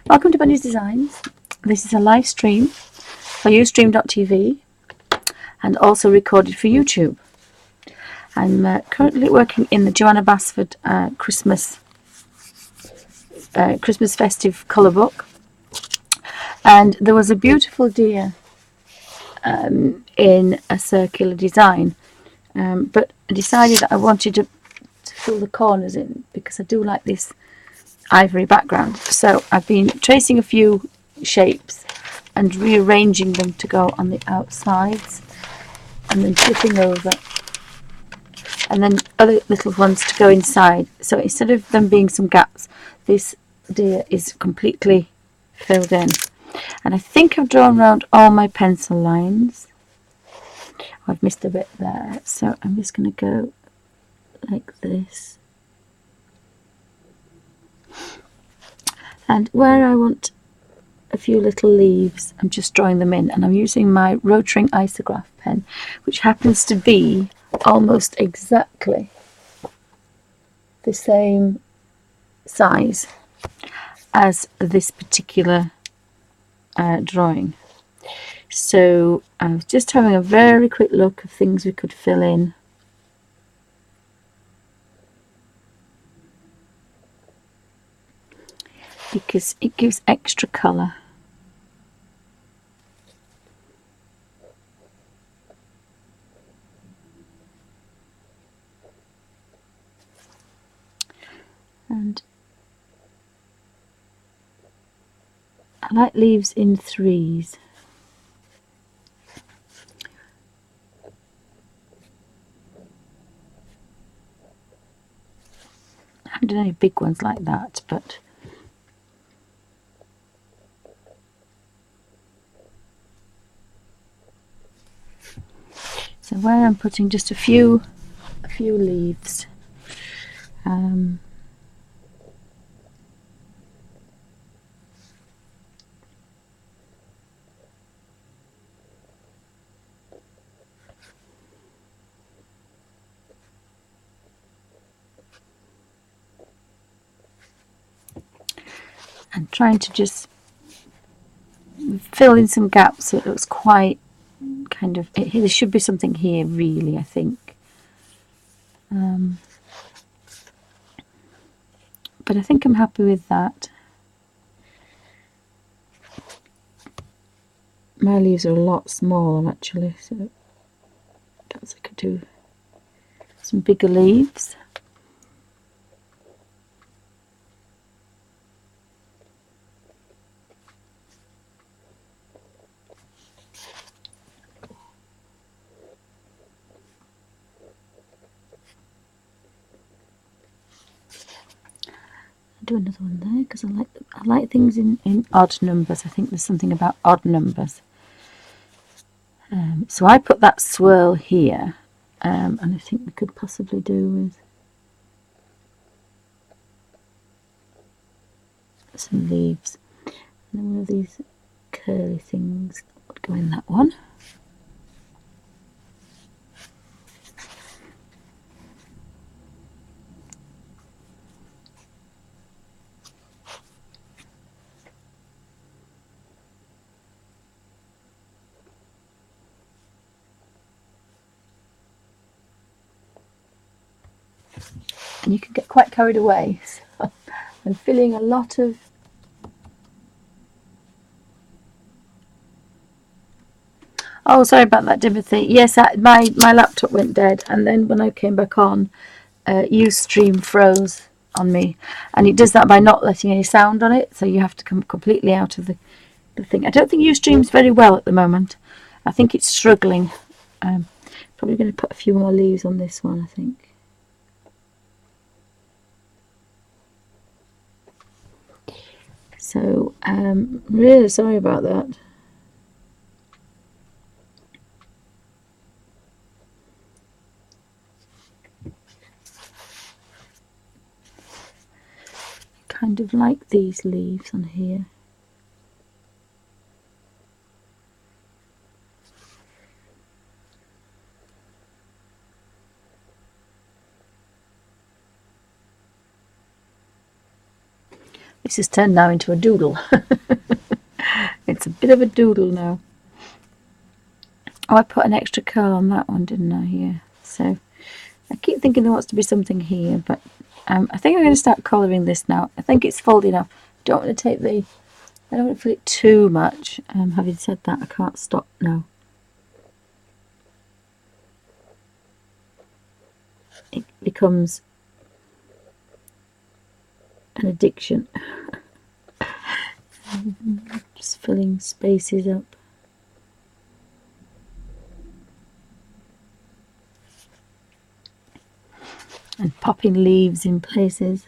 Welcome to Bunny's Designs. This is a live stream for Ustream.tv and also recorded for YouTube. I'm currently working in the Johanna Basford Christmas festive colour book, and there was a beautiful deer in a circular design, but I decided that I wanted to fill the corners in because I do like this ivory background. So I've been tracing a few shapes and rearranging them to go on the outsides, and then flipping over, and then other little ones to go inside. So instead of them being some gaps, this deer is completely filled in. And I think I've drawn around all my pencil lines. I've missed a bit there, so I'm just going to go like this. And where I want a few little leaves, I'm just drawing them in, and I'm using my Rotring Isograph pen, which happens to be almost exactly the same size as this particular drawing. So I was just having a very quick look of things we could fill in. Because it gives extra colour. And I like leaves in threes. I haven't done any big ones like that, but so where I'm putting just a few leaves. And trying to just fill in some gaps so it looks quite kind of, there should be something here really, I think. But I think I'm happy with that. My leaves are a lot smaller actually, so perhaps I could do some bigger leaves. Do another one there because I like things in odd numbers. I think there's something about odd numbers. So I put that swirl here, and I think we could possibly do with some leaves. And then one of these curly things would go in that one. And you can get quite carried away. So I'm filling a lot of Oh, sorry about that, Timothy. Yes, my laptop went dead, and then when I came back on, Ustream froze on me, and it does that by not letting any sound on it, so you have to come completely out of the thing. I don't think Ustream's very well at the moment. I think it's struggling. Probably going to put a few more leaves on this one, I think. So, really sorry about that. Kind of like these leaves on here. This has turned now into a doodle. It's a bit of a doodle now. Oh, I put an extra curl on that one, didn't I? Yeah. So I keep thinking there wants to be something here, but I think I'm going to start colouring this now. I think it's folding off. Don't want to take the... I don't want to fill it too much. Having said that, I can't stop now. It becomes an addiction. Just filling spaces up. And popping leaves in places.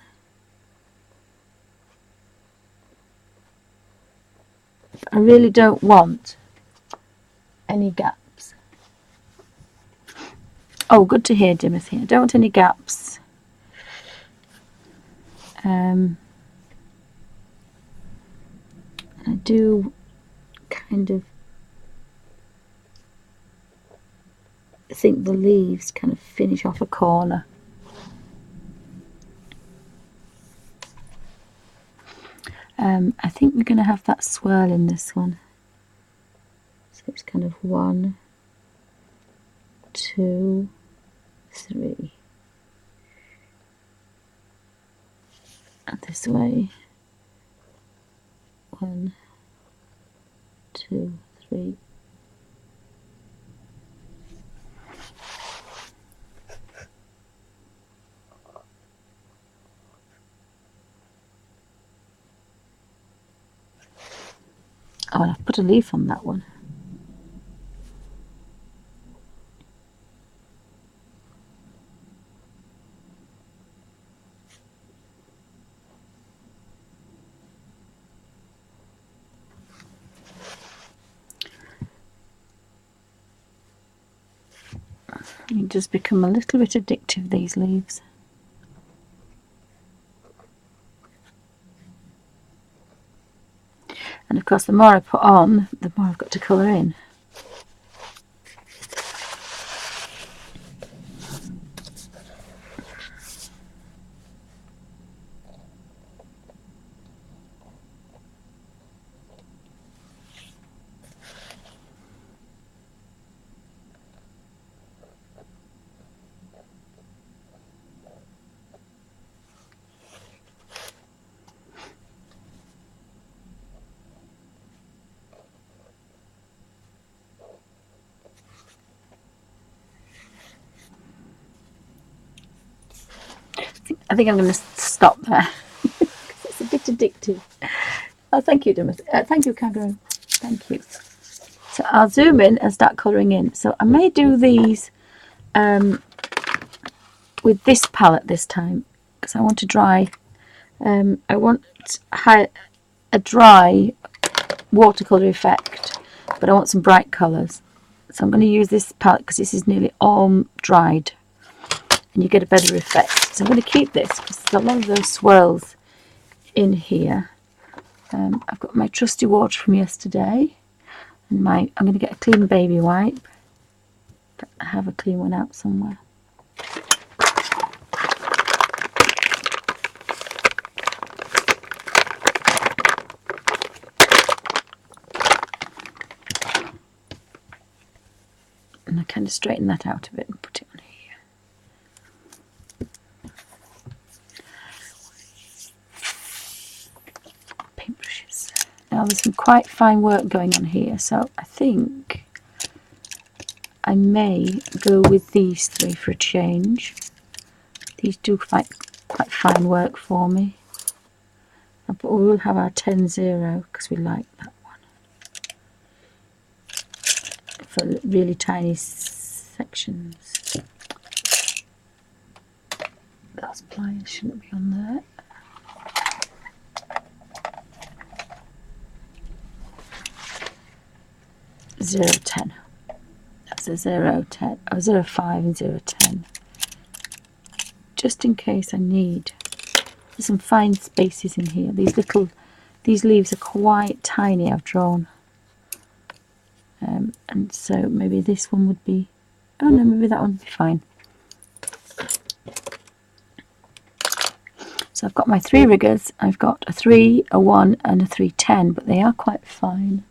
I really don't want any gaps. Oh, good to hear, Timothy. I don't want any gaps. I do kind of think the leaves kind of finish off a corner. I think we're going to have that swirl in this one. So it's kind of 1, 2, 3. And this way. 1, 2, 3. Oh, and I've put a leaf on that one. They just become a little bit addictive, these leaves. And of course, the more I put on, the more I've got to colour in. I think I'm going to stop there because it's a bit addictive. Oh, thank you, Timothy. Thank you, Kangaroo. Thank you. So I'll zoom in and start colouring in. So I may do these with this palette this time because I want to dry. I want a dry watercolour effect, but I want some bright colours. So I'm going to use this palette because this is nearly all dried and you get a better effect. So I'm going to keep this because there's a lot of those swirls in here. I've got my trusty water from yesterday and I'm going to get a clean baby wipe. I have a clean one out somewhere. And I kind of straighten that out a bit and put it on here. Paintbrushes. Now there's some quite fine work going on here, so I think I may go with these 3 for a change. These do quite fine work for me. But we will have our 10-0 because we like that one. For really tiny sections. Those pliers shouldn't be on there. Zero 10. That's a 0-10. Oh, 0-5 and 0-10. Just in case I need. There's some fine spaces in here. These leaves are quite tiny. I've drawn. And so maybe this one would be, oh no, maybe that one would be fine. So I've got my 3 riggers. I've got a 3, a 1 and a 310, but they are quite fine.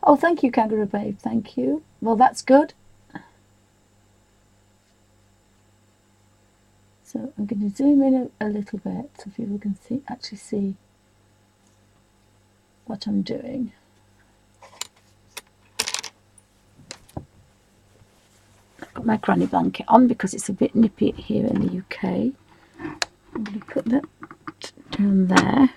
Oh, thank you, Kangaroo Babe, thank you. Well, that's good. So I'm going to zoom in a little bit so people can actually see what I'm doing. I've got my granny blanket on because it's a bit nippy here in the UK. I'm going to put that down there.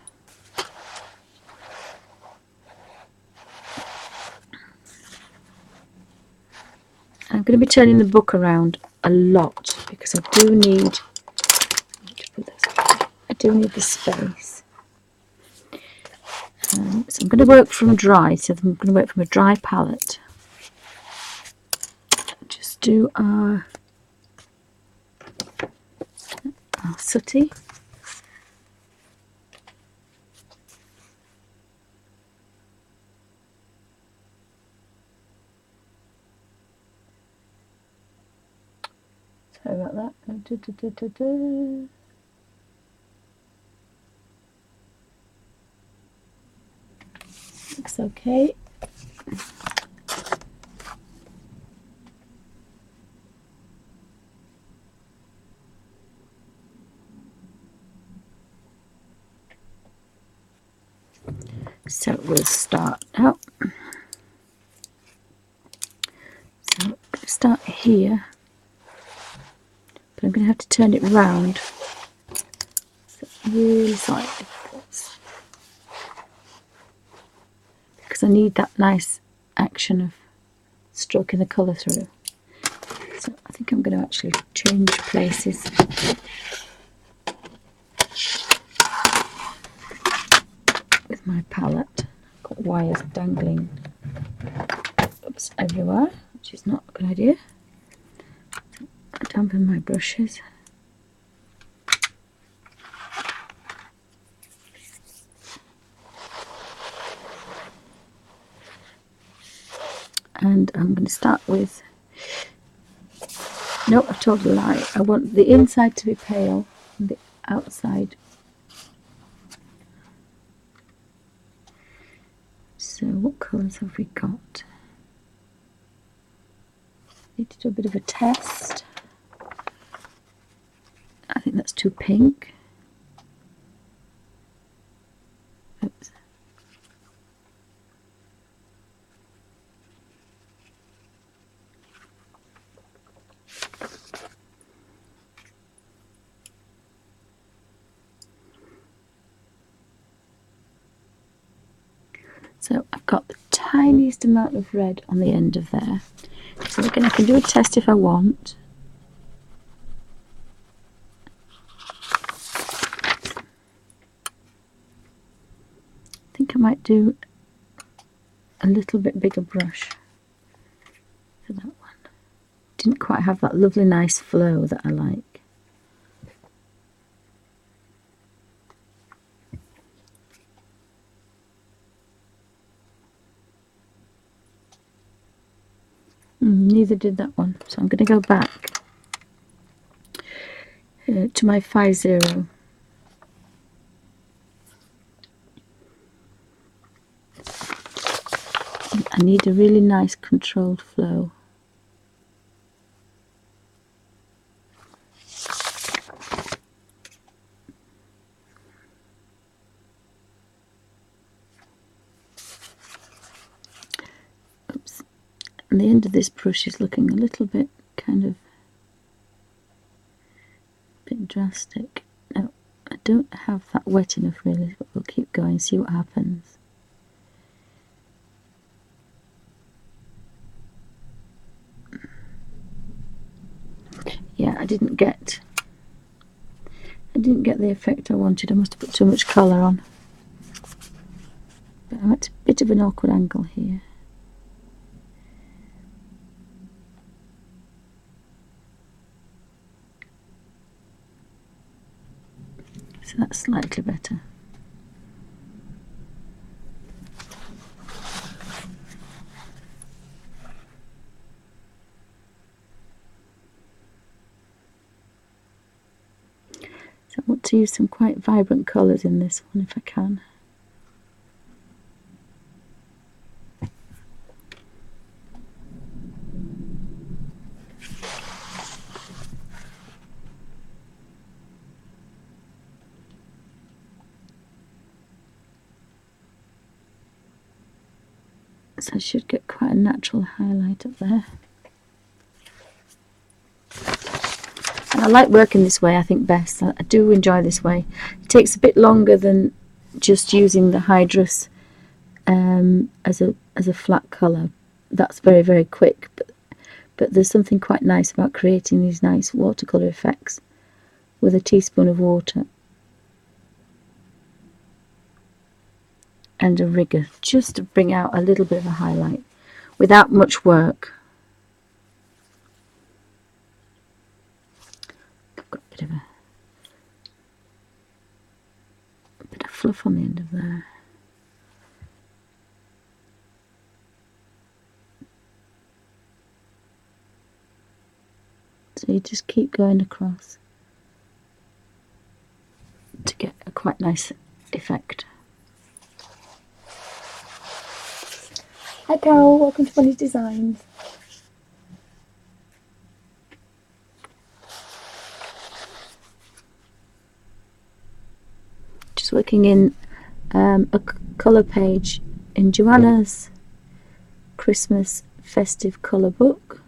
I'm going to be turning the book around a lot because I do need the space. So I'm going to work from dry. So I'm going to work from a dry palette. Just do our sooty. Sorry about that. Looks okay. So we'll start now. So I'm going to start here, but I'm going to have to turn it round. So really slightly, because I need that nice action of stroking the colour through. So I think I'm going to actually change places. With my palette, I've got wires dangling everywhere, which is not a good idea. I dampen my brushes. And I'm going to start with, no, I've told a lie. I want the inside to be pale and the outside. So what colours have we got? Need to do a bit of a test. I think that's too pink. Oops. So I've got the tiniest amount of red on the end of there. So again, I can do a test if I want. I think I might do a little bit bigger brush for that one. Didn't quite have that lovely nice flow that I like. Neither did that one, so I'm going to go back to my 50. I need a really nice controlled flow. Oops. And the end of this brush is looking a little bit kind of drastic. No, I don't have that wet enough really, but we'll keep going, see what happens. Yeah, I didn't get the effect I wanted. I must have put too much colour on. But I'm at a bit of an awkward angle here. So that's slightly better. So I want to use some quite vibrant colours in this one if I can. So I should get quite a natural highlight up there. And I like working this way, I think best. I do enjoy this way. It takes a bit longer than just using the Hydrus as a flat colour. That's very, very quick, but there's something quite nice about creating these nice watercolour effects with a teaspoon of water and a rigger, just to bring out a little bit of a highlight without much work. I've got a bit of fluff on the end of there. So you just keep going across to get a quite nice effect. Hi Carol, welcome to Bonnie's Designs. Just working in a colour page in Johanna's Christmas festive colour book.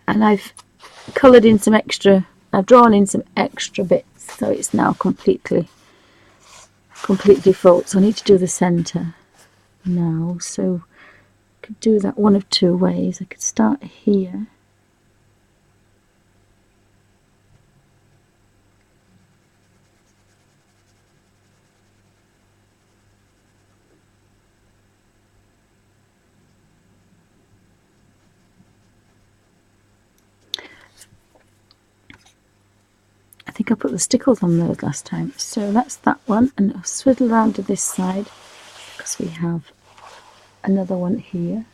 And I've coloured in some extra, I've drawn in some extra bits, so it's now completely full. So I need to do the centre now. So I could do that one of two ways. I could start here. I think I put the stickles on those last time. So that's that one, and I'll swivel around to this side because we have another one here.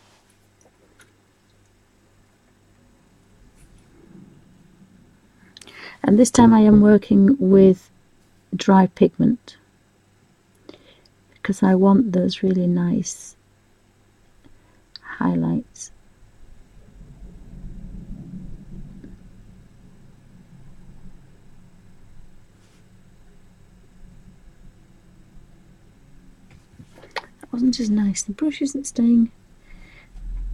And this time I am working with dry pigment because I want those really nice highlights. That wasn't as nice. The brush isn't staying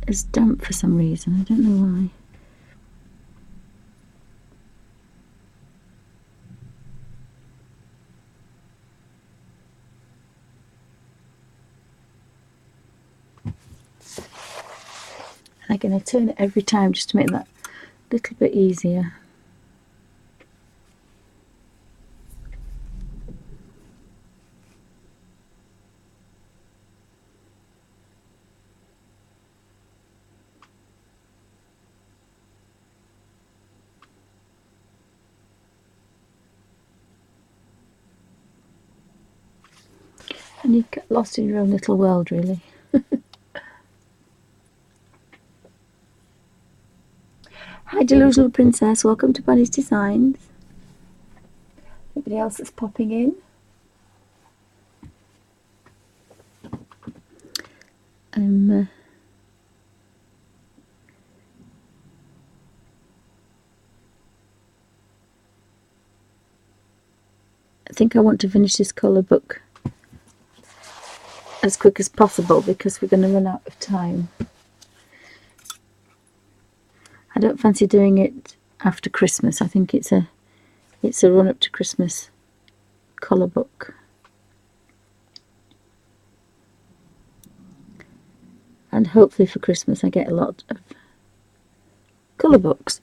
as damp for some reason. I don't know why. I'm going to turn it every time just to make that a little bit easier. And you get lost in your own little world, really. Hi Delusional Princess, welcome to Bonnie's Designs. Anybody else that's popping in? I think I want to finish this colour book as quick as possible because we're going to run out of time. I don't fancy doing it after Christmas. I think it's a run up to Christmas colour book. And hopefully for Christmas I get a lot of colour books.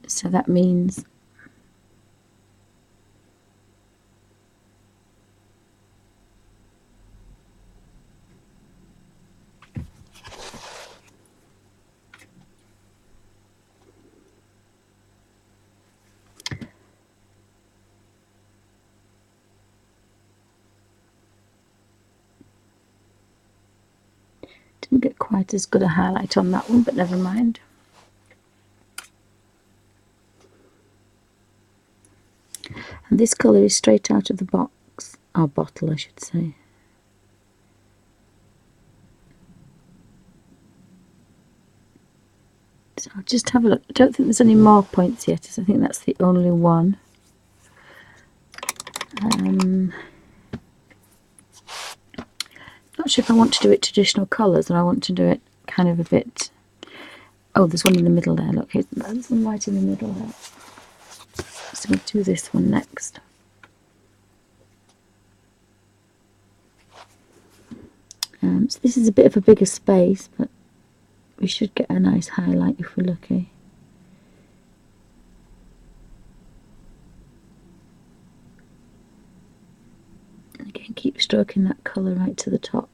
So that means Didn't get quite as good a highlight on that one, but never mind. And this colour is straight out of the box, or bottle I should say. So I'll just have a look. I don't think there's any more points yet, so I think that's the only one. Not sure if I want to do it traditional colours or I want to do it kind of a bit... Oh, there's one in the middle there, look, there's some white in the middle there. So we'll do this one next. So this is a bit of a bigger space, but we should get a nice highlight if we're lucky. And again, keep stroking that colour right to the top.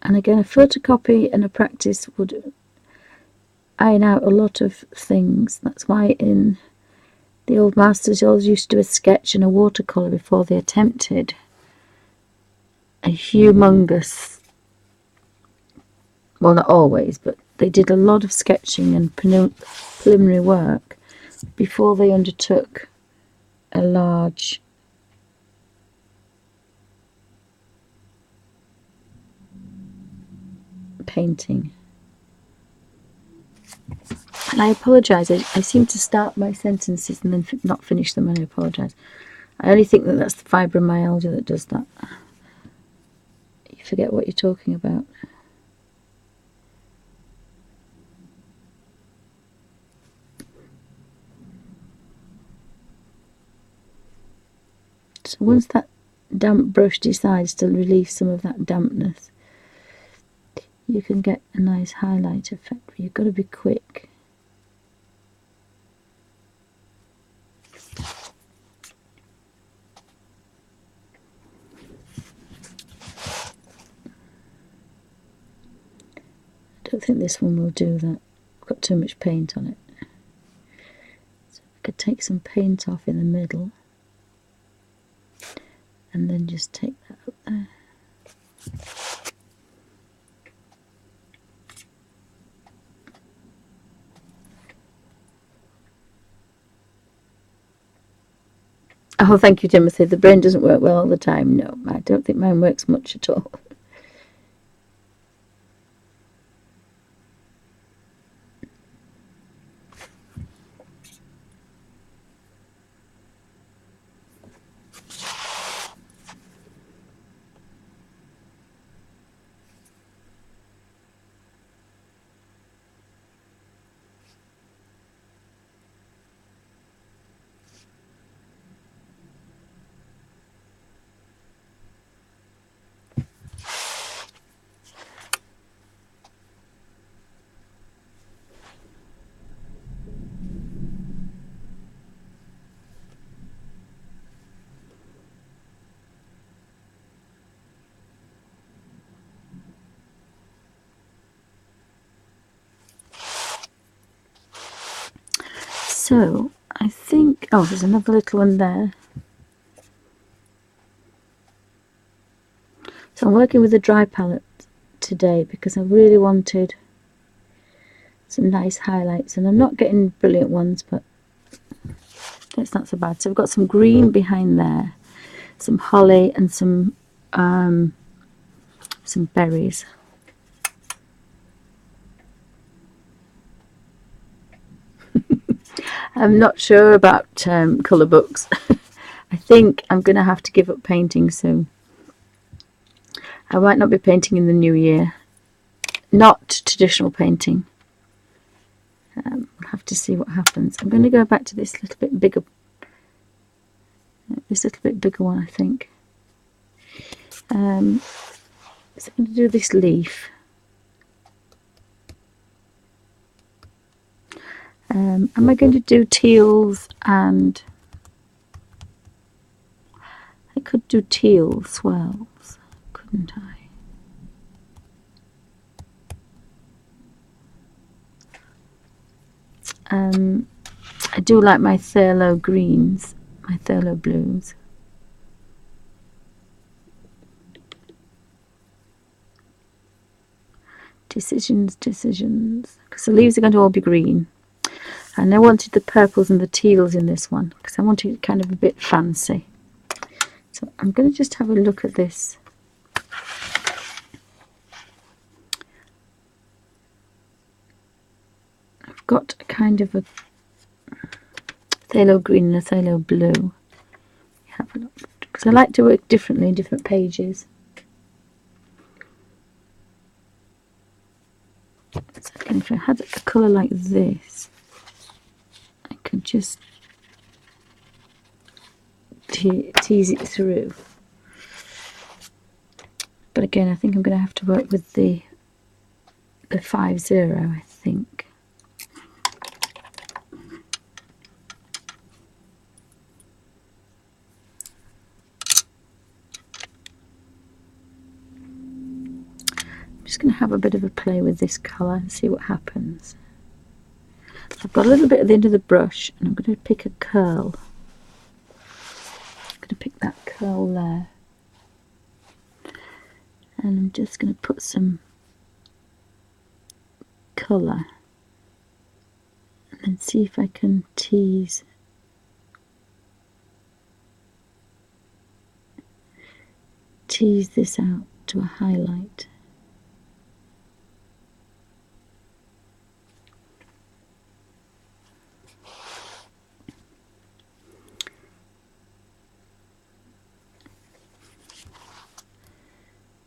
And again, a photocopy and a practice would iron out a lot of things. That's why in the old masters you always used to do a sketch and a watercolour before they attempted a humongous, well, not always, but they did a lot of sketching and preliminary work before they undertook a large painting. And I apologise, I seem to start my sentences and then not finish them, and I apologise. I only think that that's the fibromyalgia that does that. You forget what you're talking about. So once that damp brush decides to release some of that dampness, you can get a nice highlight effect, but you've got to be quick. I don't think this one will do that. I've got too much paint on it. So I could take some paint off in the middle and then just take that up there. Oh, thank you, Timothy. The brain doesn't work well all the time. No, I don't think mine works much at all. So I think, oh, there's another little one there. So I'm working with a dry palette today because I really wanted some nice highlights, and I'm not getting brilliant ones, but that's not so bad. So we've got some green behind there, some holly, and some berries. I'm not sure about colour books. I think I'm going to have to give up painting soon. I might not be painting in the new year. Not traditional painting. We'll have to see what happens. I'm going to go back to this little bit bigger. This little bit bigger one, I think. So I'm going to do this leaf. Am I going to do teals? And I could do teal swirls, couldn't I? I do like my phthalo greens, my phthalo blues. Decisions, because the leaves are going to all be green. And I wanted the purples and the teals in this one because I wanted it kind of a bit fancy. So I'm going to just have a look at this. I've got a kind of a phthalo green and a phthalo blue. Have a look, because I like to work differently in different pages. So again, if I had a colour like this, I could just tease it through. But again, I think I'm going to have to work with the 5-0, I think. I'm just going to have a bit of a play with this colour and see what happens. I've got a little bit at the end of the brush and I'm going to pick a curl. I'm going to pick that curl there. And I'm just going to put some colour and then see if I can tease this out to a highlight.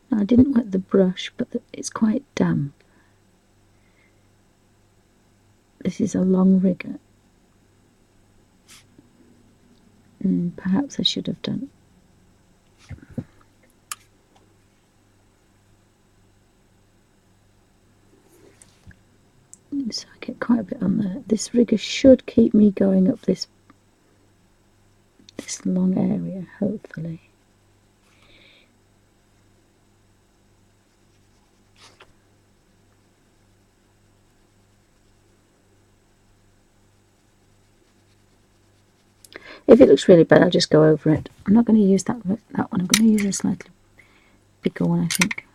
Now, I didn't wet the brush, but it's quite damp. This is a long rigger. Perhaps I should have done. So I get quite a bit on there. This rigger should keep me going up this long area, hopefully. If it looks really bad, I'll just go over it. I'm not going to use that one. I'm going to use a slightly bigger one, I think.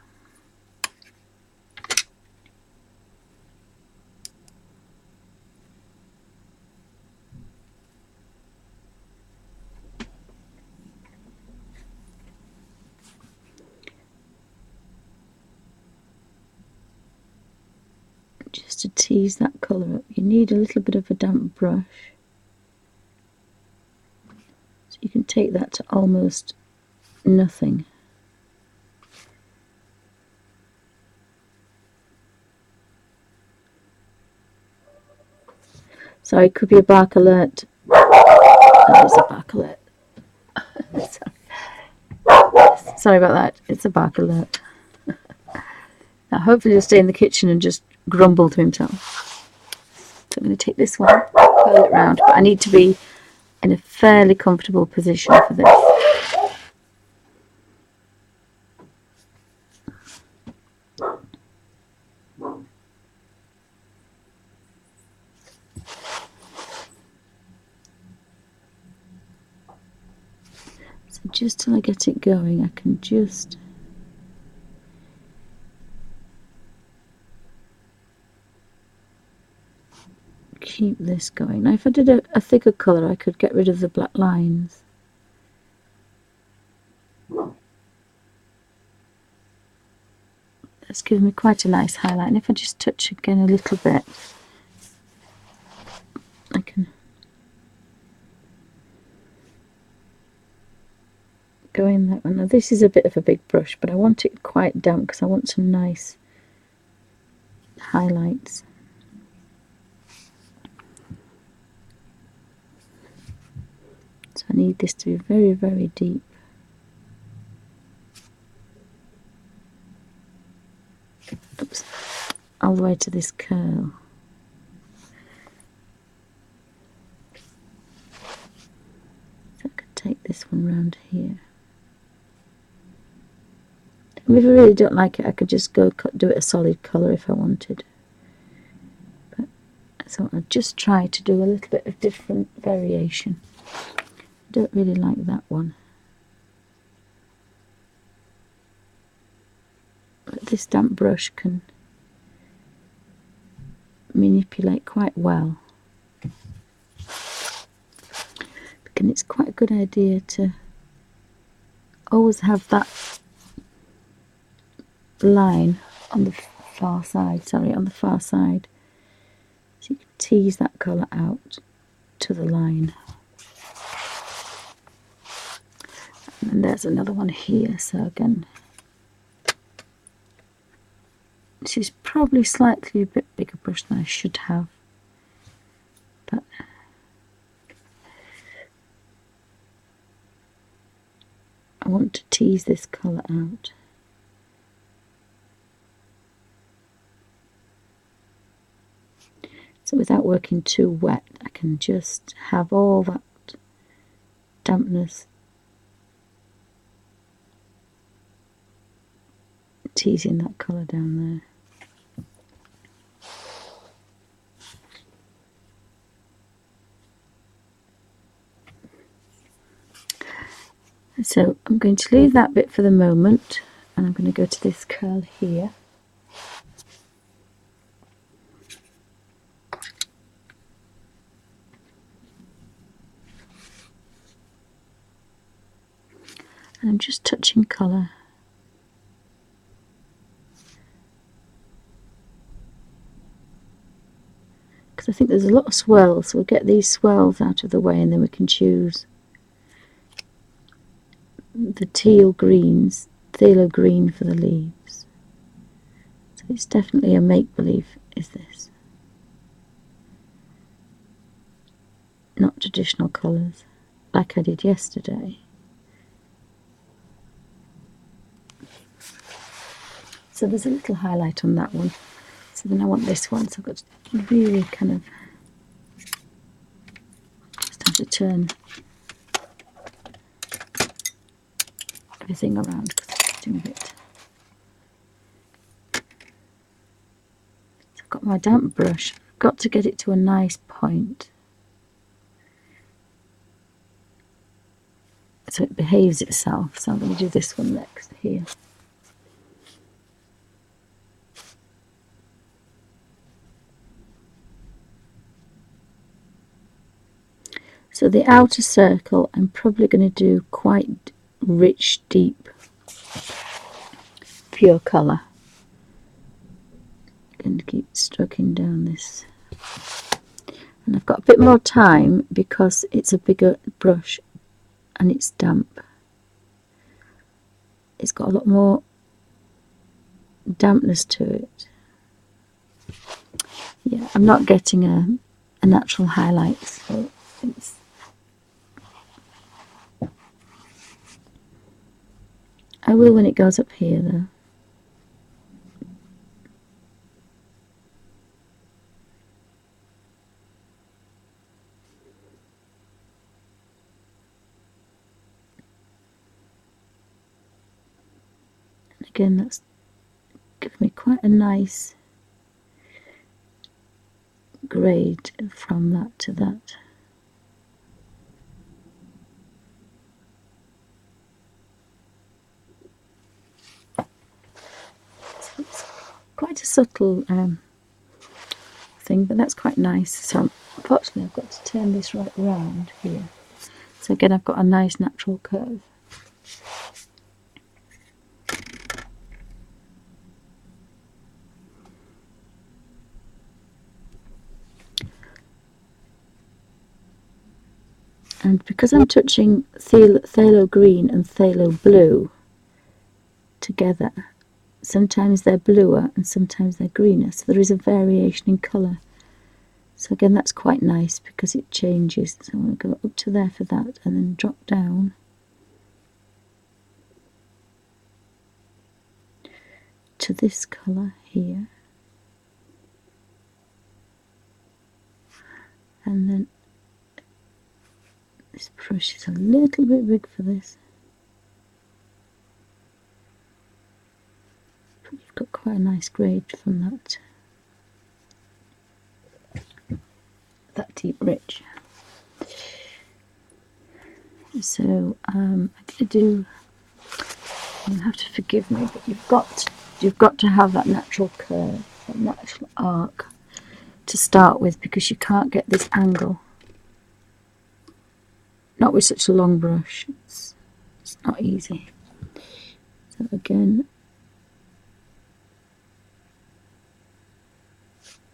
Just to tease that colour up, you need a little bit of a damp brush. So you can take that to almost nothing. Sorry, it could be a bark alert. That is a bark alert. Sorry about that. It's a bark alert. Now hopefully he'll stay in the kitchen and just grumble to himself. So I'm going to take this one, curl it round, but I need to be in a fairly comfortable position for this. So just till I get it going, I can just keep this going. Now if I did a thicker colour, I could get rid of the black lines. That's given me quite a nice highlight, and if I just touch again a little bit, I can go in that one. Now this is a bit of a big brush, but I want it quite damp because I want some nice highlights. So I need this to be very, very deep. Oops. All the way to this curl. So I could take this one round here. And if I really don't like it, I could just go do it a solid colour if I wanted. But So I just try to do a little bit of different variation. Don't really like that one. But this damp brush can manipulate quite well. And it's quite a good idea to always have that line on the far side, on the far side. So you can tease that colour out to the line. And there's another one here, so again, this is probably slightly a bit bigger brush than I should have, but I want to tease this colour out. So without working too wet, I can just have all that dampness teasing that colour down there. So I'm going to leave that bit for the moment, and I'm going to go to this curl here. And I'm just touching colour. Because I think there's a lot of swirls, so we'll get these swirls out of the way, and then we can choose the teal greens, phthalo green for the leaves. So it's definitely a make-believe, is this? Not traditional colours, like I did yesterday. So there's a little highlight on that one. So then I want this one, so I've got to really kind of just have to turn everything around because it's getting a bit. So I've got my damp brush, I've got to get it to a nice point so it behaves itself. So I'm going to do this one next here. So the outer circle I'm probably going to do quite rich, deep, pure colour. Going to keep stroking down this. And I've got a bit more time because it's a bigger brush and it's damp. It's got a lot more dampness to it. Yeah, I'm not getting a natural highlight, so it's I will when it goes up here though. And again, that's given me quite a nice grade from that to that. So it's quite a subtle thing, but that's quite nice. So unfortunately I've got to turn this right round here. So again, I've got a nice natural curve. And because I'm touching phthalo green and phthalo blue together, sometimes they're bluer and sometimes they're greener, so there is a variation in colour. So again, that's quite nice because it changes. So I want to go up to there for that and then drop down to this colour here. And then this brush is a little bit big for this. But you've got quite a nice grade from that. that deep rich. So I'm gonna do, you have to forgive me, but you've got to have that natural curve, that natural arc to start with, because you can't get this angle, not with such a long brush. It's not easy. So again,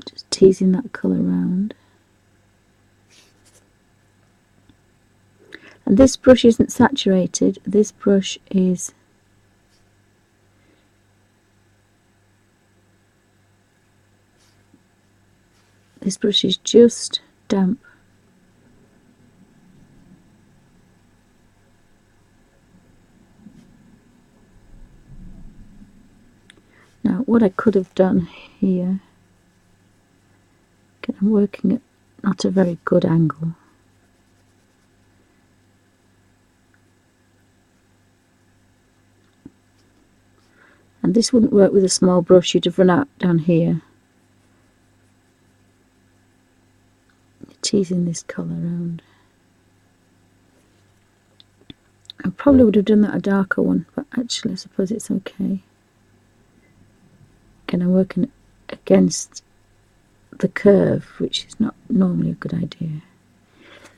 just teasing that colour around. And this brush isn't saturated, this brush is just damp. Now what I could have done here, okay, I'm working at not a very good angle. And this wouldn't work with a small brush, you'd have run out down here. Teasing this colour around. I probably would have done that a darker one, but actually I suppose it's okay. Again, I'm working against the curve, which is not normally a good idea.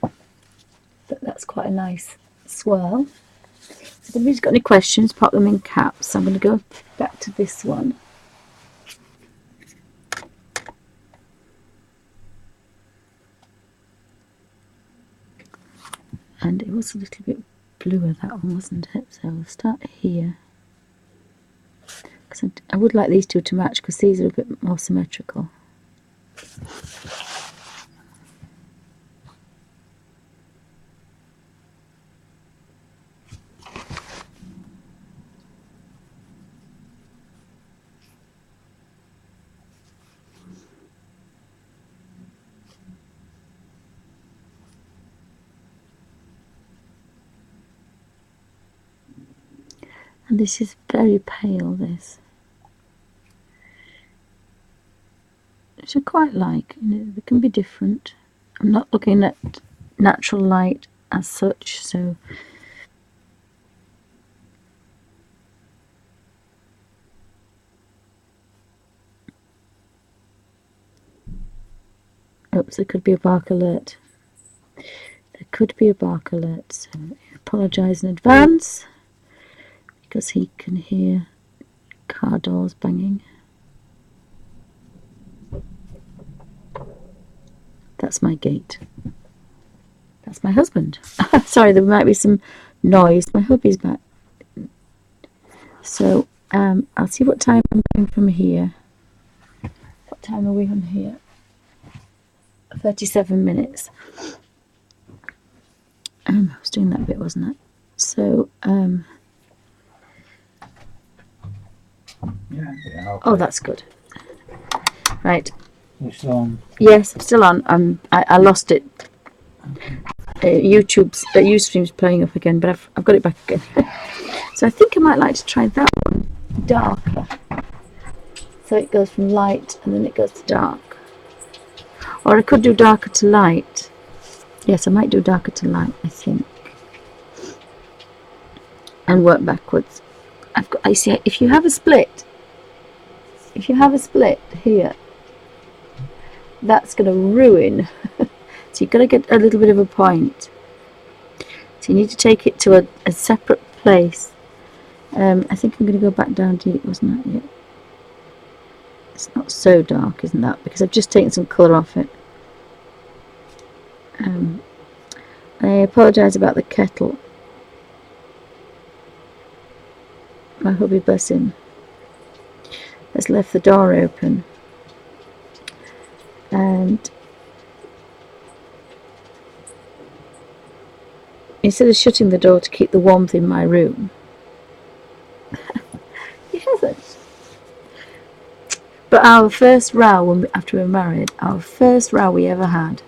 But that's quite a nice swirl. So if anybody's got any questions, pop them in caps. I'm going to go back to this one. And it was a little bit bluer, that one, wasn't it? So I'll start here. Because I would like these two to match, because these are a bit more symmetrical. And this is very pale, this. Which I quite like, you know, they can be different. I'm not looking at natural light as such, so oops, there could be a bark alert. There could be a bark alert, so I apologise in advance, because he can hear car doors banging. That's my gate. That's my husband. Sorry, there might be some noise. My hubby's back. So I'll see what time I'm going from here. What time are we on here? 37 minutes. I was doing that bit, wasn't I? So yeah, okay. Oh, that's good. Right. You're still on? Yes, I'm still on. I lost it. YouTube's Ustream's playing up again, but I've got it back again. So I think I might like to try that one darker. So it goes from light and then it goes to dark. Or I could do darker to light. Yes, I might do darker to light, I think. And work backwards. I see, if you have a split here, that's going to ruin. So you've got to get a little bit of a point. So you need to take it to a separate place. I think I'm going to go back down to it, wasn't that yet? It's not so dark, isn't that? Because I've just taken some colour off it. I apologise about the kettle. My hubby, bless him, has left the door open. And instead of shutting the door to keep the warmth in my room, he hasn't. But our first row after we were married, our first row we ever had,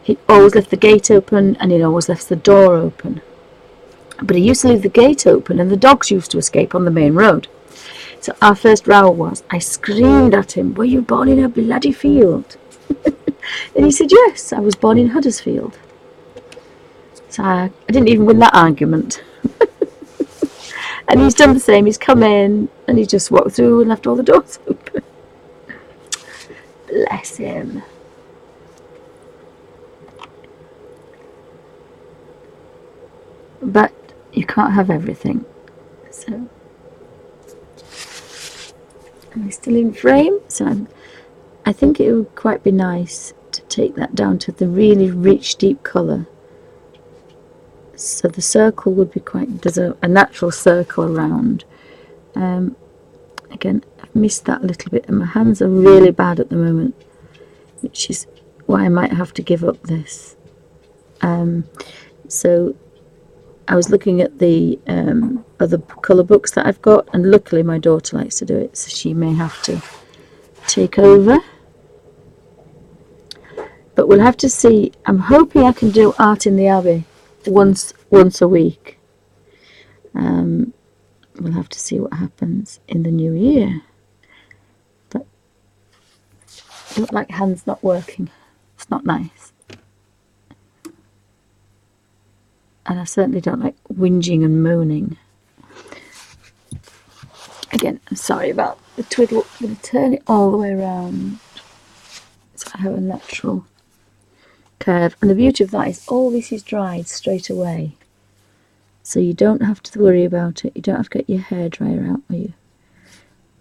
he always left the gate open and he always left the door open. But he used to leave the gate open and the dogs used to escape on the main road. So our first row was, I screamed at him, were you born in a bloody field? And he said, yes, I was born in Huddersfield. So I didn't even win that argument. And he's done the same. He's come in and he's just walked through and left all the doors open. Bless him. But you can't have everything. So am I still in frame? So I think it would quite be nice to take that down to the really rich deep colour. So the circle would be quite, there's a natural circle around. Again, I've missed that a little bit and my hands are really bad at the moment, which is why I might have to give up this. So I was looking at the other colour books that I've got, and luckily my daughter likes to do it, so she may have to take over. But we'll have to see. I'm hoping I can do Art in the Abbey once a week. We'll have to see what happens in the new year. But it looked like hands not working. It's not nice. And I certainly don't like whinging and moaning. Again, I'm sorry about the twiddle. I'm going to turn it all the way around so I have a natural curve. And the beauty of that is all this is dried straight away. So you don't have to worry about it. You don't have to get your hairdryer out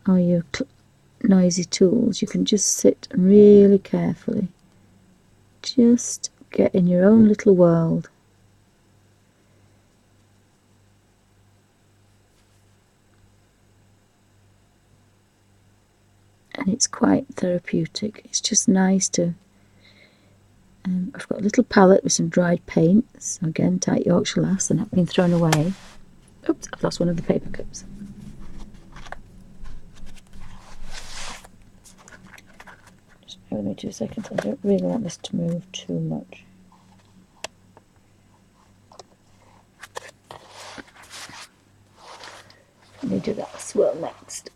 or your noisy tools. You can just sit and really carefully just get in your own little world. And it's quite therapeutic. It's just nice to... I've got a little palette with some dried paints. So again, tight Yorkshire lass, they're not being thrown away. Oops, I've lost one of the paper cups. Just bear with me 2 seconds. I don't really want this to move too much. Let me do that swirl next.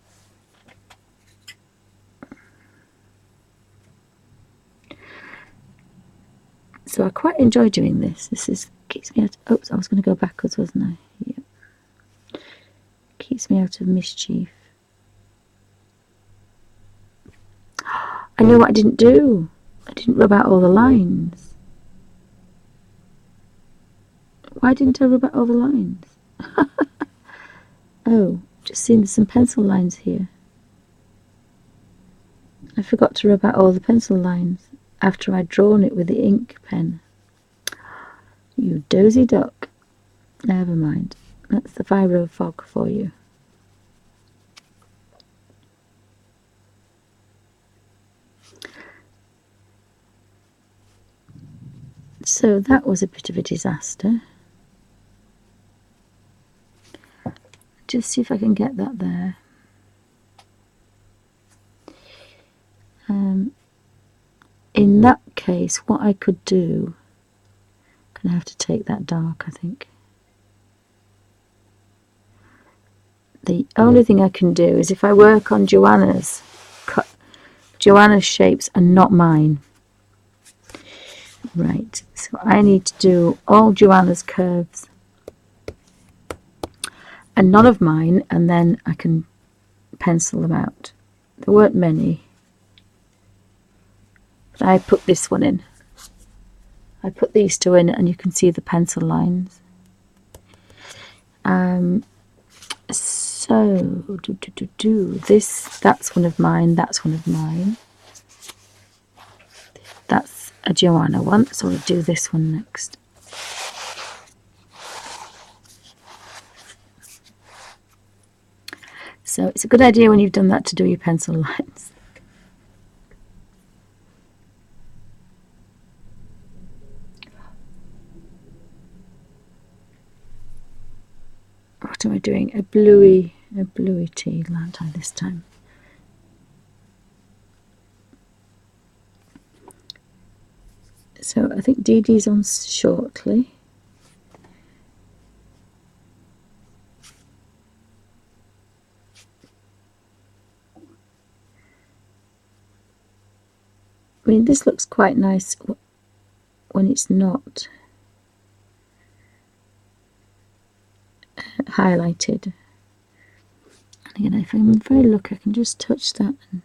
So I quite enjoy doing this. Keeps me out. Oops, I was going to go backwards, wasn't I? Yeah. Keeps me out of mischief. I know what I didn't do. I didn't rub out all the lines. Why didn't I rub out all the lines? Oh, just seen there's some pencil lines here. I forgot to rub out all the pencil lines after I'd drawn it with the ink pen. You dozy duck. Never mind. That's the Viro fog for you. So that was a bit of a disaster. Just see if I can get that there. In that case, what I could do, I'm going to have to take that dark, I think. The only thing I can do is if I work on Johanna's shapes and not mine. Right, so I need to do all Johanna's curves and none of mine, and then I can pencil them out. There weren't many. But I put this one in. I put these two in and you can see the pencil lines. So, that's one of mine, that's one of mine. That's a Johanna one, so we'll do this one next. So it's a good idea when you've done that to do your pencil lines. What am I doing? A bluey teal, aren't I, this time? So I think Dee Dee's on shortly. mean, this looks quite nice when it's not highlighted. And again, if I'm very lucky, I can just touch that and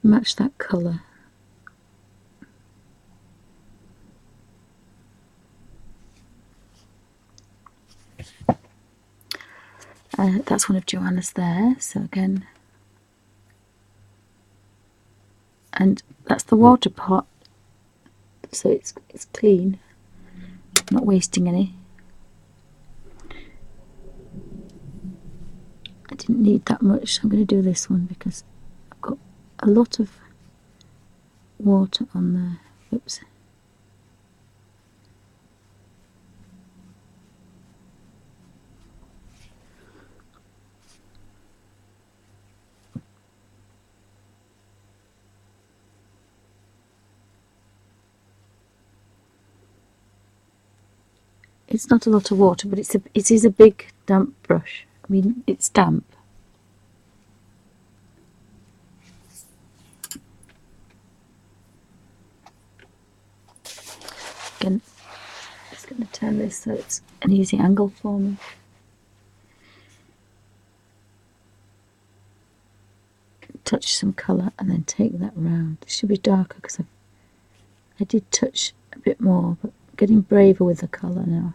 match that colour. That's one of Johanna's there, so again, and that's the water pot, so it's clean, not wasting any. I didn't need that much, so I'm going to do this one because I've got a lot of water on there. Oops. It's not a lot of water, but it is a big damp brush. I mean, it's damp. Again, just going to turn this so it's an easy angle for me. Touch some colour and then take that round. It should be darker because I did touch a bit more, but getting braver with the colour now,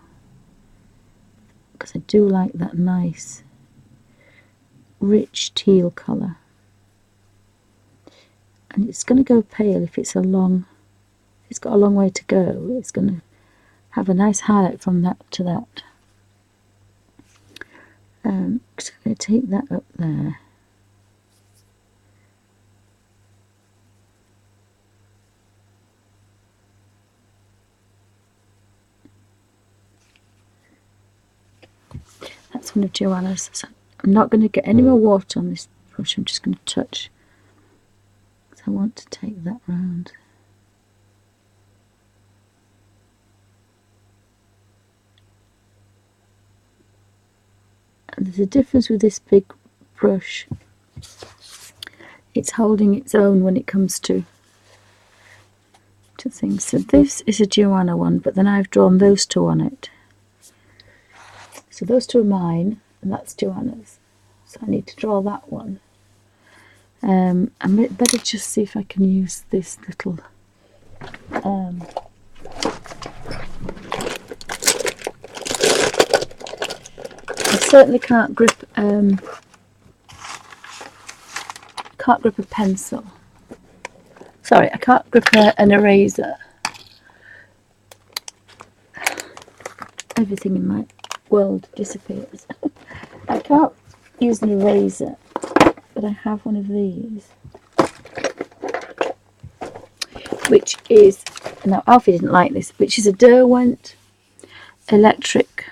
because I do like that nice rich teal colour, and it's going to go pale if it's got a long way to go. It's going to have a nice highlight from that to that. So I'm going to take that up there. That's one of Johanna's. So I'm not going to get any more water on this brush, I'm just going to touch. So I want to take that round. And there's a difference with this big brush. It's holding its own when it comes to things. So this is a Johanna one, but then I've drawn those two on it. So those two are mine, and that's Johanna's. So I need to draw that one. I better just see if I can use this little I certainly can't grip a pencil. Sorry, I can't grip an eraser. Everything in my world disappears. I can't use an eraser, but I have one of these, which is, now Alfie didn't like this, which is a Derwent electric.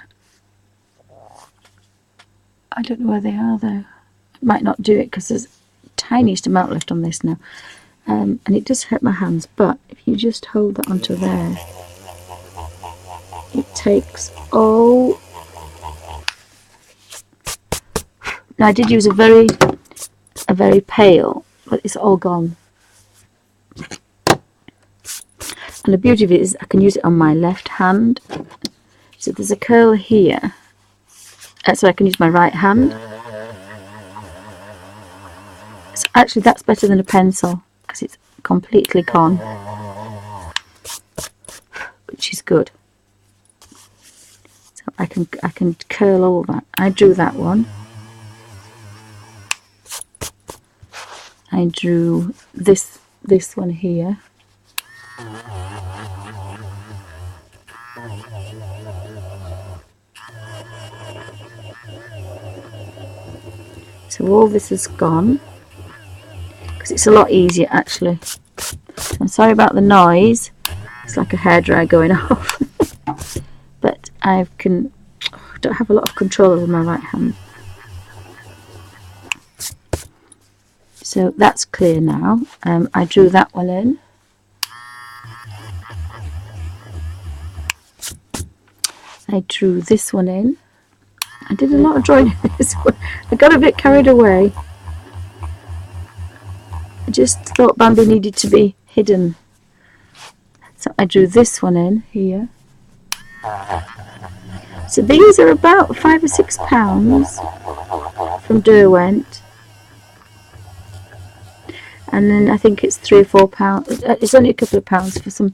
I don't know where they are though. I might not do it because there's the tiniest amount left on this now, and it does hurt my hands, but if you just hold that onto there, it takes all. Now I did use a very pale, but it's all gone. And the beauty of it is I can use it on my left hand. So there's a curl here, so I can use my right hand. So actually that's better than a pencil because it's completely gone, which is good. So I can curl all that. I drew that one. I drew this one here. So all this is gone because it's a lot easier actually. So I'm sorry about the noise. It's like a hairdryer going off. But I don't have a lot of control over my right hand. So that's clear now. I drew that one in. I drew this one in. I did a lot of drawing in this one. I got a bit carried away. I just thought Bambi needed to be hidden. So I drew this one in here. So these are about £5 or £6 from Derwent. And then I think it's £3 or £4. It's only a couple of pounds for some.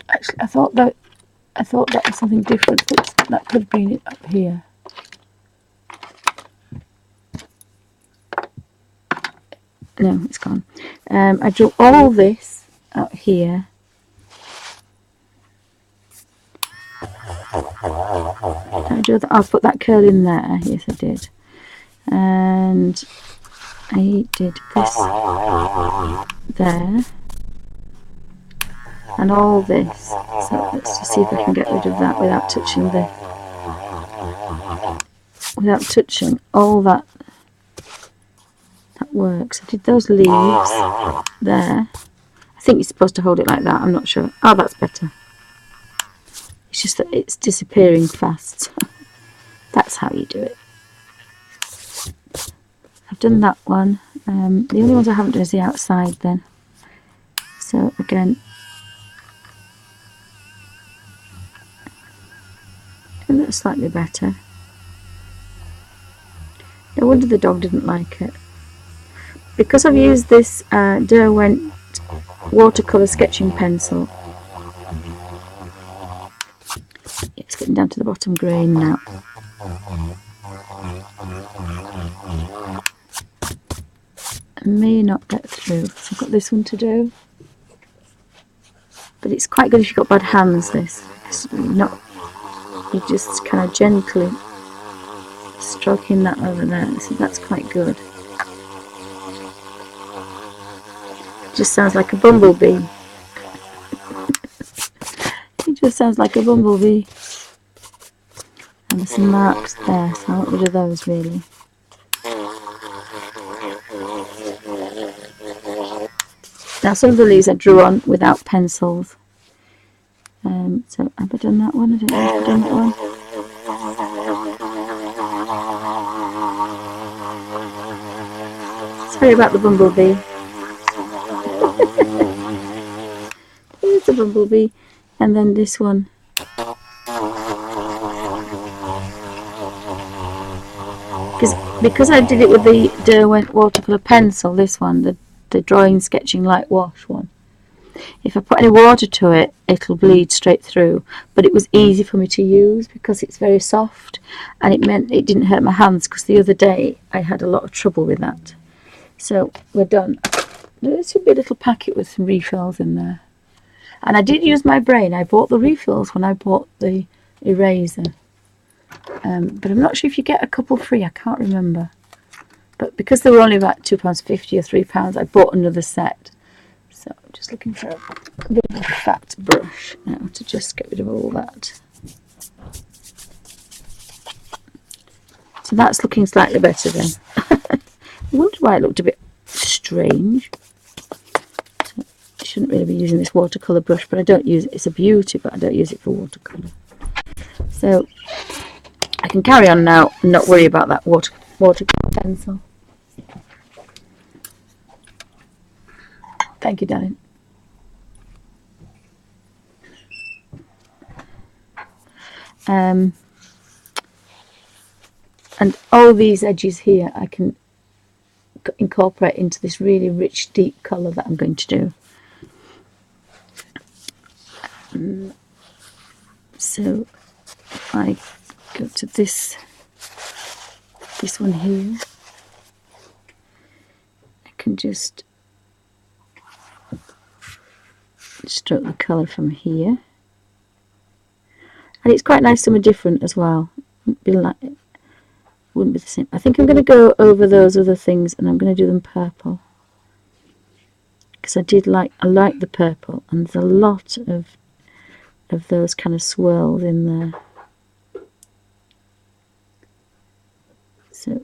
Actually, I thought that was something different. But that could have been it up here. No, it's gone. I drew all this out here. I'll put that curl in there. Yes, I did. And I did this there. And all this. So let's just see if I can get rid of that without touching this. Without touching all that. That works. I did those leaves there. I think you're supposed to hold it like that. I'm not sure. Oh, that's better. It's just that it's disappearing fast. So that's how you do it. I've done that one. The only ones I haven't done is the outside then. So again, it looks slightly better. No wonder the dog didn't like it. Because I've used this Derwent watercolor sketching pencil, it's getting down to the bottom grain now. I may not get through, so I've got this one to do. But it's quite good if you've got bad hands, this. You're just kind of gently stroking that over there, so that's quite good. It just sounds like a bumblebee. It just sounds like a bumblebee. And there's some marks there, so I want rid of those really. Now some of the leaves I drew on without pencils. So have I done that one? I don't know if I've done that one. Sorry about the bumblebee. Here's the bumblebee. And then this one. Because I did it with the Derwent watercolor pencil, this one, the drawing sketching light wash one. If I put any water to it, it'll bleed straight through. But it was easy for me to use because it's very soft, and it meant it didn't hurt my hands, because the other day I had a lot of trouble with that. So we're done. There should be a little packet with some refills in there. And I did use my brain. I bought the refills when I bought the eraser. But I'm not sure if you get a couple free. I can't remember. But because they were only about £2.50 or £3, I bought another set. So I'm just looking for a bit of a fat brush now to just get rid of all that. So that's looking slightly better then. I wonder why it looked a bit strange. So I shouldn't really be using this watercolour brush, but I don't use it. It's a beauty, but I don't use it for watercolour. So I can carry on now and not worry about that watercolour pencil. Thank you, darling. And all these edges here I can incorporate into this really rich deep colour that I'm going to do. So if I go to this one here, I can just stroke the colour from here, and it's quite nice somewhere different as well. Wouldn't be the same. I think I'm going to go over those other things, and I'm going to do them purple, because I like the purple, and there's a lot of those kind of swirls in there. So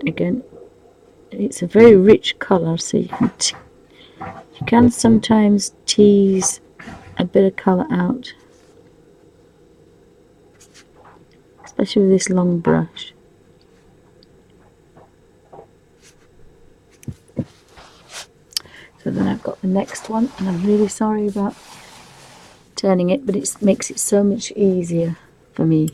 again, it's a very rich colour, so you can sometimes tease a bit of colour out, especially with this long brush. So then I've got the next one, and I'm really sorry about turning it, but it makes it so much easier for me.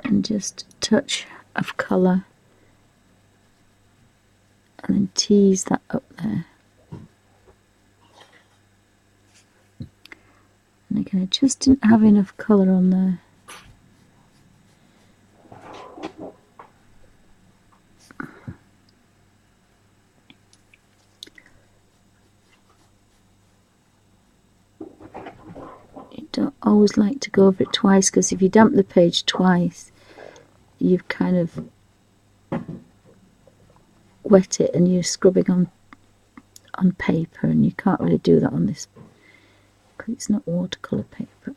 And just a touch of colour, and then tease that up there. And again, I just didn't have enough colour on there. You don't always like to go over it twice, because if you damp the page twice, you've kind of wet it and you're scrubbing on paper, and you can't really do that on this because it's not watercolour paper.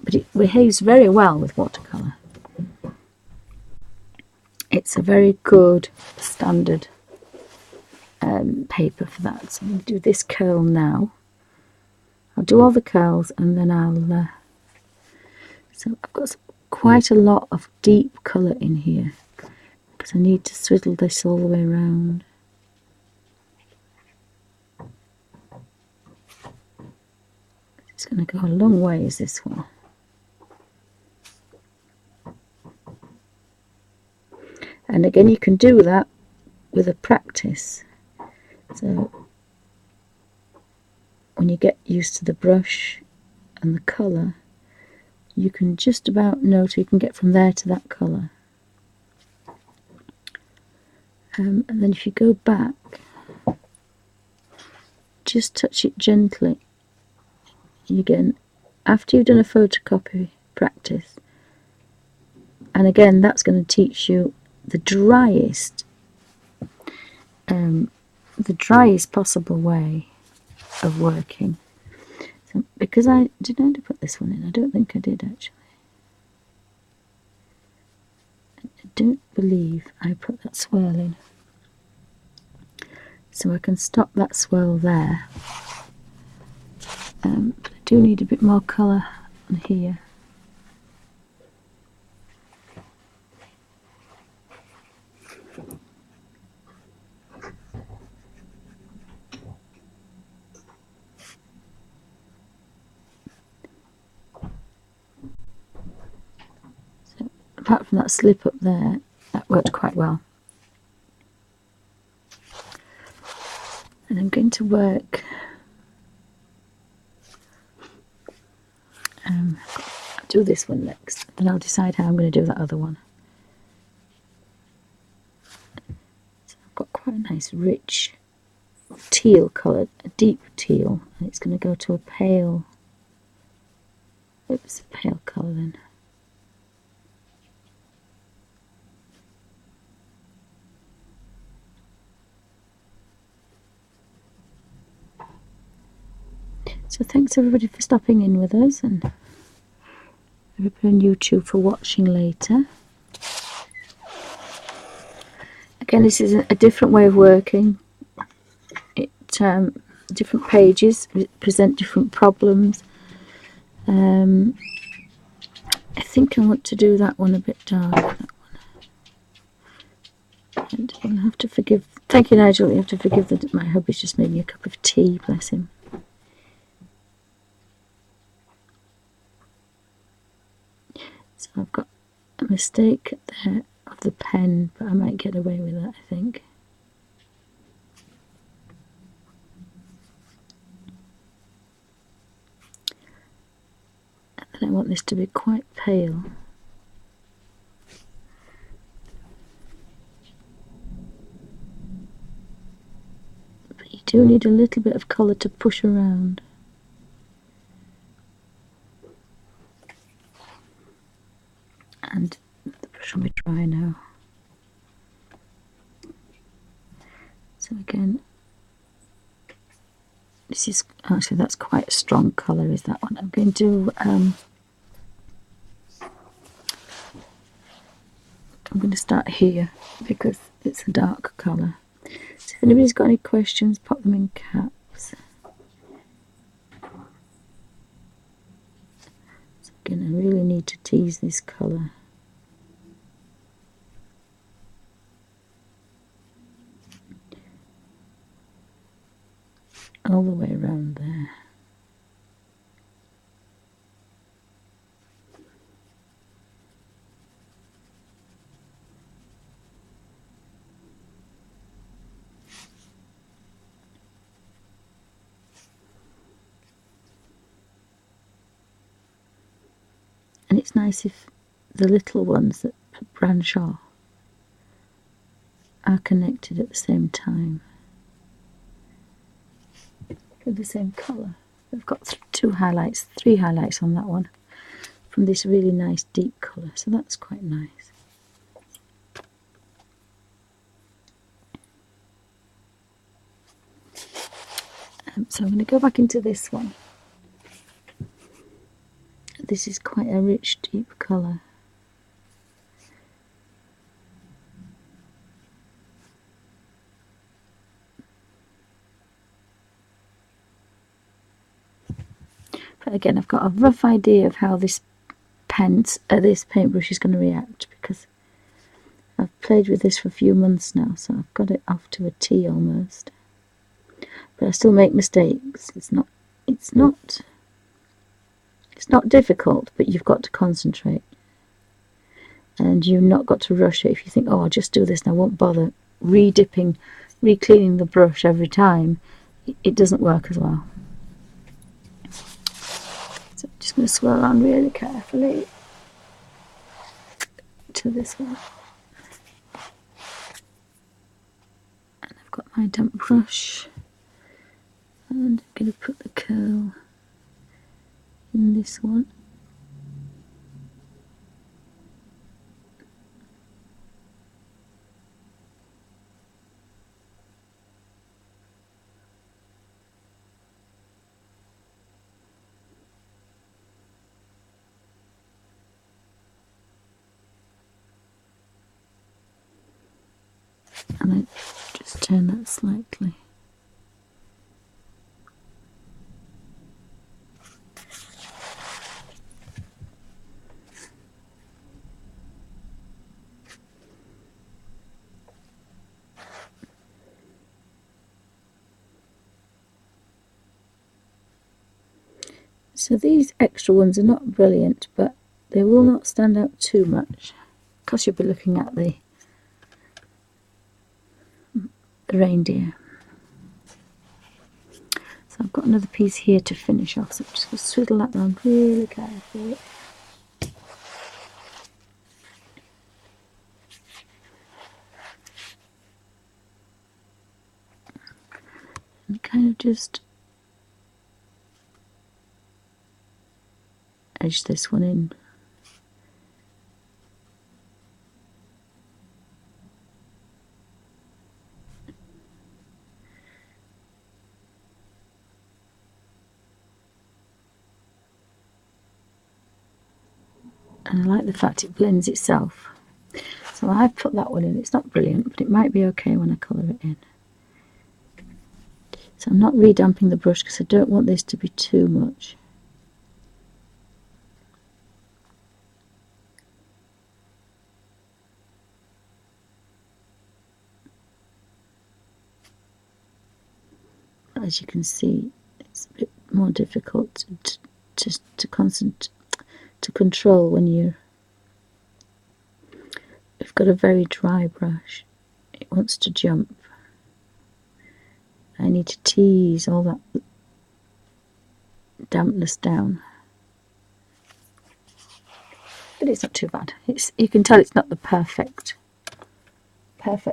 But it behaves very well with watercolour. It's a very good standard paper for that. So I'm going to do this curl now. I'll do all the curls, and then I'll so I've got quite a lot of deep colour in here because I need to swiddle this all the way around. It's going to go a long way, is this one. And again, you can do that with a practice. So when you get used to the brush and the colour, you can just about notice you can get from there to that colour. And then if you go back, just touch it gently. Again, after you've done a photocopy practice, and again, that's going to teach you the driest possible way of working. So, because I didn't need to put this one in, I don't think I did actually. I don't believe I put that swirl in. So I can stop that swirl there. But I do need a bit more colour on here. So apart from that slip up there, that worked quite well. And I'm going to work I'll do this one next, then I'll decide how I'm going to do that other one. So I've got quite a nice rich teal colour, a deep teal, and it's going to go to a pale, oops, a pale colour then. So thanks everybody for stopping in with us, and everybody on YouTube for watching later. Again, this is a different way of working. Different pages present different problems. I think I want to do that one a bit dark. That one. And you'll have to forgive. Thank you, Nigel. You have to forgive that my hubby's just made me a cup of tea. Bless him. So I've got a mistake there of the pen, but I might get away with that, I think. And I want this to be quite pale. But you do need a little bit of colour to push around. And the brush will be dry now. So again, this is actually, that's quite a strong colour, is that one. I'm going to start here because it's a dark colour. So if anybody's got any questions, pop them in caps. So again, I really need to tease this colour. all the way around there. And it's nice if the little ones that branch off are connected at the same time with the same colour. I've got three highlights on that one from this really nice deep colour, so that's quite nice. So I'm going to go back into this one. This is quite a rich deep colour. But again, I've got a rough idea of how this paintbrush is going to react, because I've played with this for a few months now, so I've got it off to a T almost. But I still make mistakes. It's not difficult, but you've got to concentrate. And you've not got to rush it. If you think, oh, I'll just do this and I won't bother re-cleaning the brush every time, it doesn't work as well. So I'm just going to swirl around really carefully to this one. And I've got my damp brush, and I'm going to put the curl in this one. And I just turn that slightly. So these extra ones are not brilliant, but they will not stand out too much, because you'll be looking at the reindeer. So I've got another piece here to finish off, so I'm just going to swiddle that round really carefully. And kind of just edge this one in. And I like the fact it blends itself. So I've put that one in. It's not brilliant, but it might be okay when I colour it in. So I'm not redamping the brush because I don't want this to be too much. As you can see, it's a bit more difficult to control when you've got a very dry brush. It wants to jump. I need to tease all that dampness down. But it's not too bad. You can tell it's not the perfect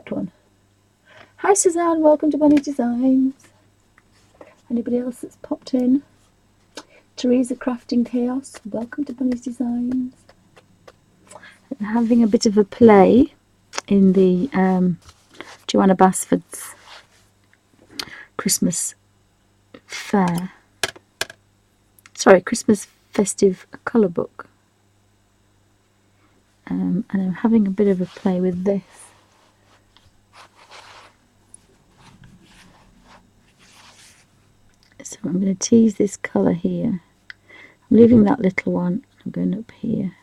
one. Hi Suzanne, welcome to Bunny Designs. Anybody else that's popped in? Teresa Crafting Chaos, welcome to Bunny's Designs. I'm having a bit of a play in the Johanna Basford's Christmas fair. Sorry, Christmas festive colour book. And I'm having a bit of a play with this. So I'm going to tease this colour here. I'm leaving that little one. I'm going up here.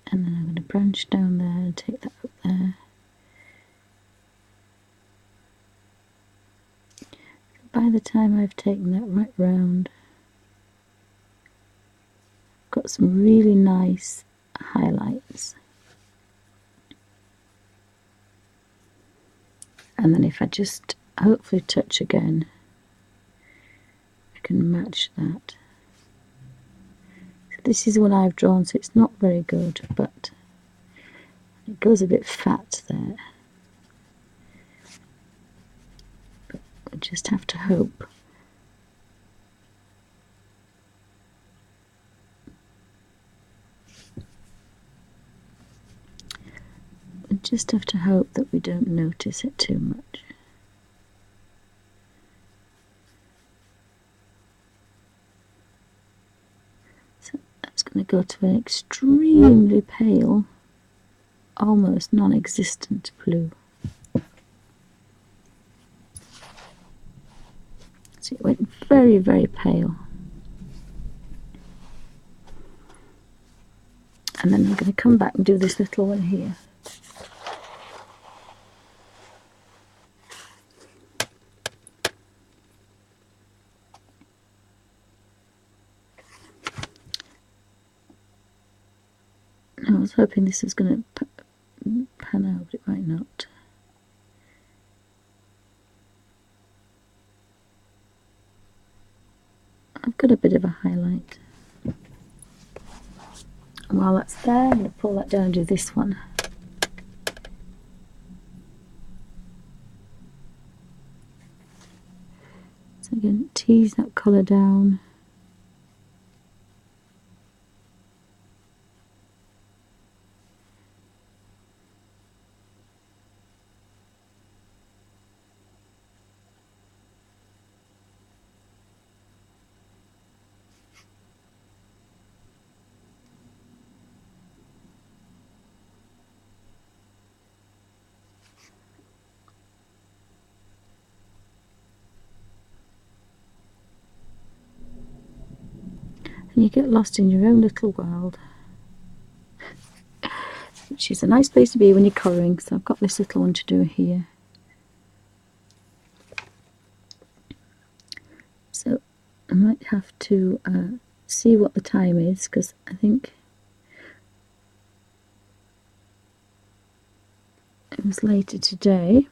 And then I'm going to branch down there and take that up there. by the time I've taken that right round, I've got some really nice highlights. And then if I just hopefully touch again, I can match that. So this is what I've drawn, so it's not very good, but it goes a bit fat there. But I just have to hope. We just have to hope that we don't notice it too much. So that's going to go to an extremely pale, almost non-existent blue. So it went very, very pale. And then I'm going to come back and do this little one here. I was hoping this was going to pan out, but it might not. I've got a bit of a highlight. And while that's there, I'm going to pull that down and do this one. So again, tease that colour down. And you get lost in your own little world, which is a nice place to be when you're colouring. So I've got this little one to do here. So I might have to see what the time is, because I think it was later today.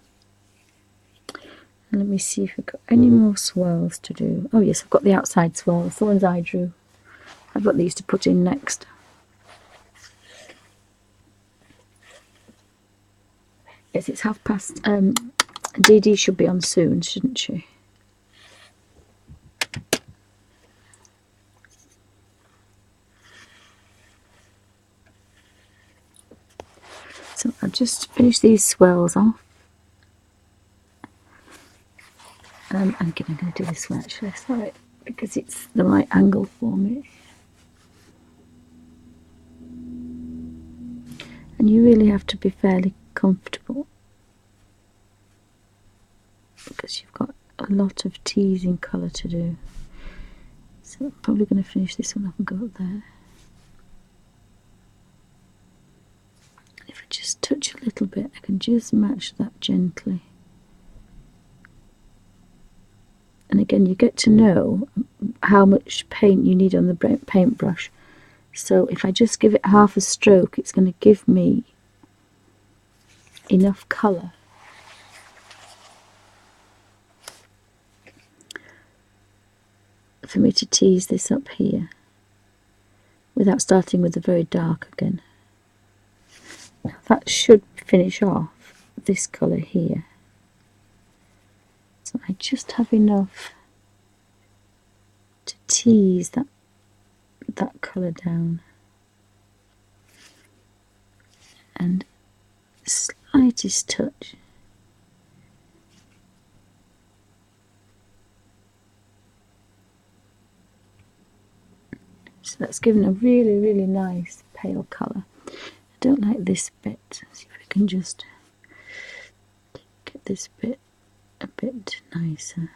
And let me see if I've got any more swirls to do. Oh yes, I've got the outside swirls, the ones I drew. I've got these to put in next. Yes, it's past. Dee Dee should be on soon, shouldn't she? So I've just finished these swirls off. And again, I'm going to do this one actually, sorry, because it's the right angle for me. And you really have to be fairly comfortable, because you've got a lot of teasing colour to do. So I'm probably going to finish this one off and go up there. If I just touch a little bit, I can just match that gently. And again, you get to know how much paint you need on the paintbrush. So if I just give it half a stroke, it's going to give me enough colour for me to tease this up here without starting with the very dark again. Now that should finish off this colour here. So I just have enough to tease that colour down. And slightest touch. So that's given a really, really nice pale colour. I don't like this bit. Let's see if we can just get this bit a bit nicer.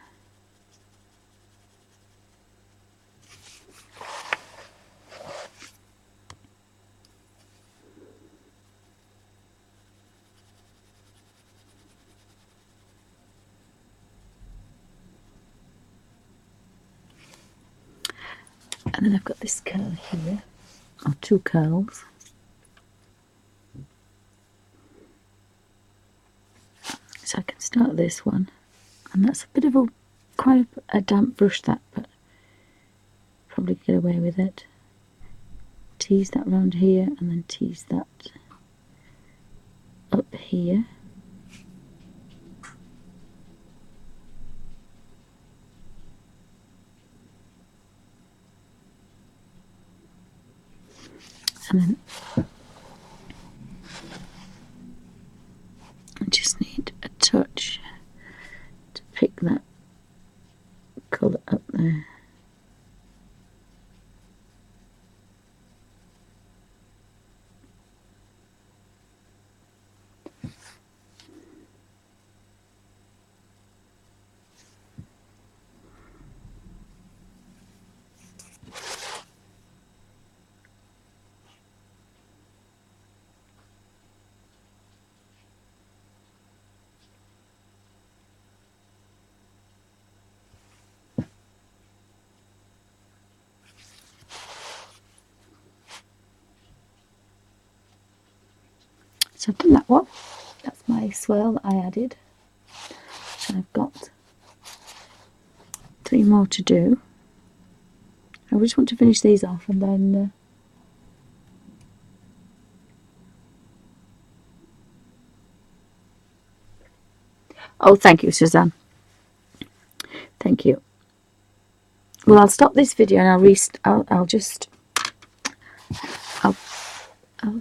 And then I've got this curl here, or two curls. So I can start this one, and that's a bit of quite a damp brush, that, but probably get away with it. Tease that round here, and then tease that up here. And then I just need a touch to pick that colour up there. So I've done that one. That's my swirl that I added. And I've got 3 more to do. I just want to finish these off, and then oh, thank you, Suzanne. Thank you. Well, I'll stop this video and I'll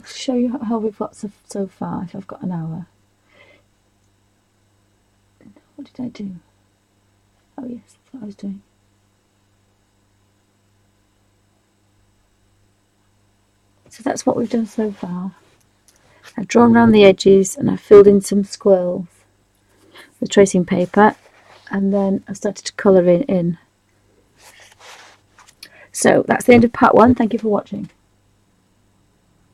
show you how we've got so far. If I've got an hour. What did I do? Oh yes, that's what I was doing. So that's what we've done so far. I've drawn around the edges and I've filled in some squirrels with tracing paper, and then I started to colour it in. So that's the end of part 1. Thank you for watching.